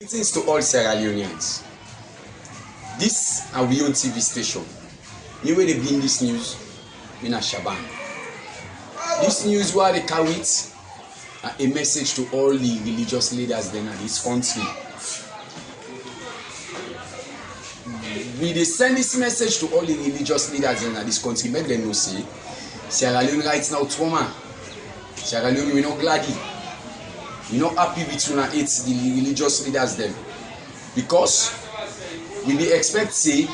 Greetings to all Sierra Leoneans. This are we on TV station. You will be in this news in Shaban. This news where they carry it a message to all the religious leaders then in this country. We dey send this message to all the religious leaders in this country. Make them know say Sierra Leone right now trauma. Sierra Leone we not glad. We not happy with una hate the religious leaders them because we dey expect say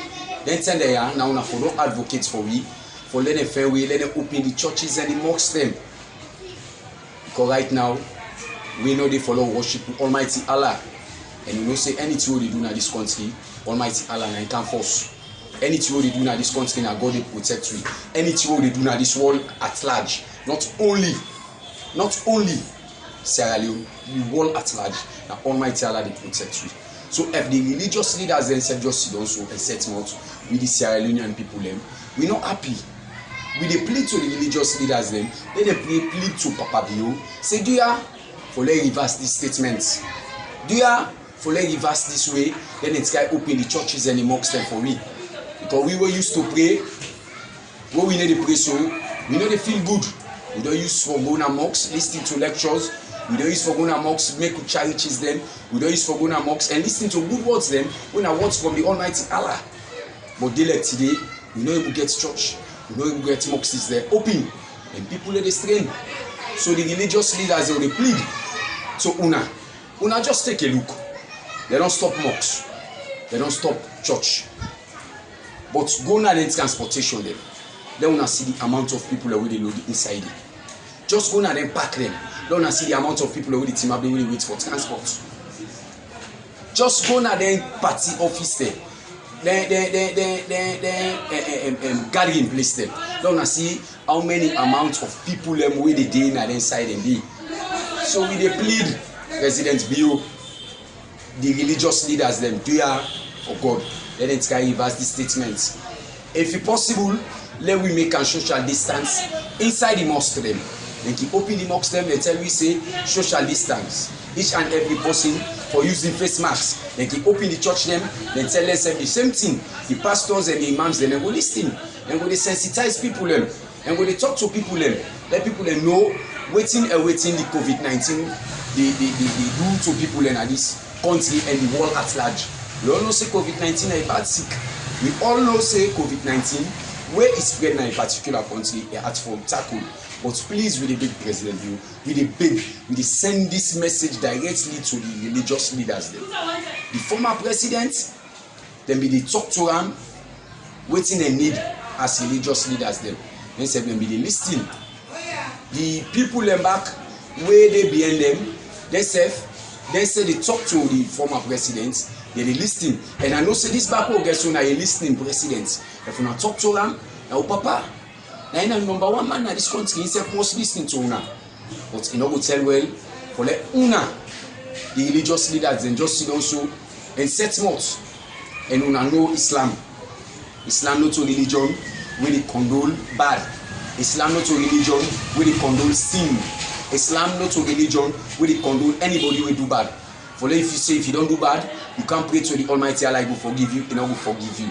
then tell them now una for no advocate for we for let them fair way, let them open the churches and the mosques them. Because right now we know they follow worship Almighty Allah, and you know say anything they do in this country, Almighty Allah and can force. Anything they do in this country na God dey protect we. Anything they do in this world at large, not only Sierra Leone, the world at large, na Almighty Allah dey protect we. So if the religious leaders themselves just sit down so and set mouth with the Sierra Leonean people them, we not happy. We dey plead to the religious leaders them, then they plead to Papa Bio, say do ya for let reverse this statement, do ya for let reverse this way, then it's guy open the churches and the mosques them for we. Because we were used to pray, when we need to pray so, we know they feel good. We don't use for going to mosques, listening to lectures. We don't use for going to mosques, make charities them. We don't use for going to mosques and listening to good words them when are words from the Almighty Allah. But they like today, we know you get church, we know you get mosques there open, and people let they strain. So the religious leaders they plead. So una just take a look. They don't stop mosques, they don't stop church. But go now then transportation them. Then una see the amount of people that will load inside it. Just go now then pack them. Then una see the amount of people that will team up they will wait for transport. Just go now then party office there. Then gathering place there. Then una see how many amount of people them will they dey na inside and dey. So we dey plead President Bio, the religious leaders them, do ya for God. Let them try reverse the statements. If it's possible, let we make a social distance inside the mosque them. Then keep open the mosque them, they tell we say social distance. Each and every person for using face masks. Then keep open the church them, then tell us the same thing. The pastors and the imams then go listen. Then go they sensitize people them. Then go they talk to people them. Let people them know waiting the COVID-19 they do to people in this country and the world at large. We all know say COVID-19 is a bad sick. We all know say COVID-19 where it spread in a particular country a hard for tackle. But please with the big President Bio, we send this message directly to the religious leaders them. The former president, then be they talk to them, waiting they need as religious leaders them. Then say them be they listening. The people them back where they behind them, they say they talk to the former president. They listening, and I know say this back will get so now a listening president. If you not talk to them, now Papa, now number one man in this country himself must listening to una. But you know go tell well for let una the religious leaders then just sit down so and set mouth and una know Islam. Islam not a religion where they condone bad. Islam not a religion where they condone sin. Islam not a religion where they condone anybody who do bad. For if you say if you don't do bad, you can't pray to the Almighty Allah, He will forgive you, and I will forgive you.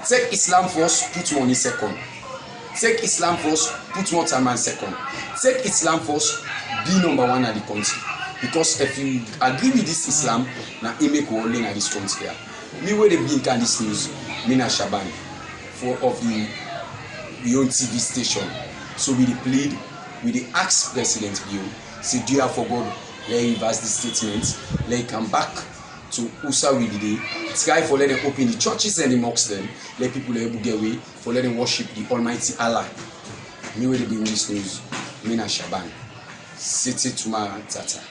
Take Islam first, put money second. Take Islam first, put more time and second. Take Islam first, be number one at the country. Because if you agree with this Islam, now it make all in this country. Me where they bring this news, Mina Shaban, for of the own TV station. So we plead, we ask President Bio, say do you for God? Let him reverse the statement. Let him come back to Usa with the day. Try for let them open the churches and the mosques them. Let people able to get away for let them worship the Almighty Allah. Me where they bring this news, Mina Shaban. City Tuma Tata.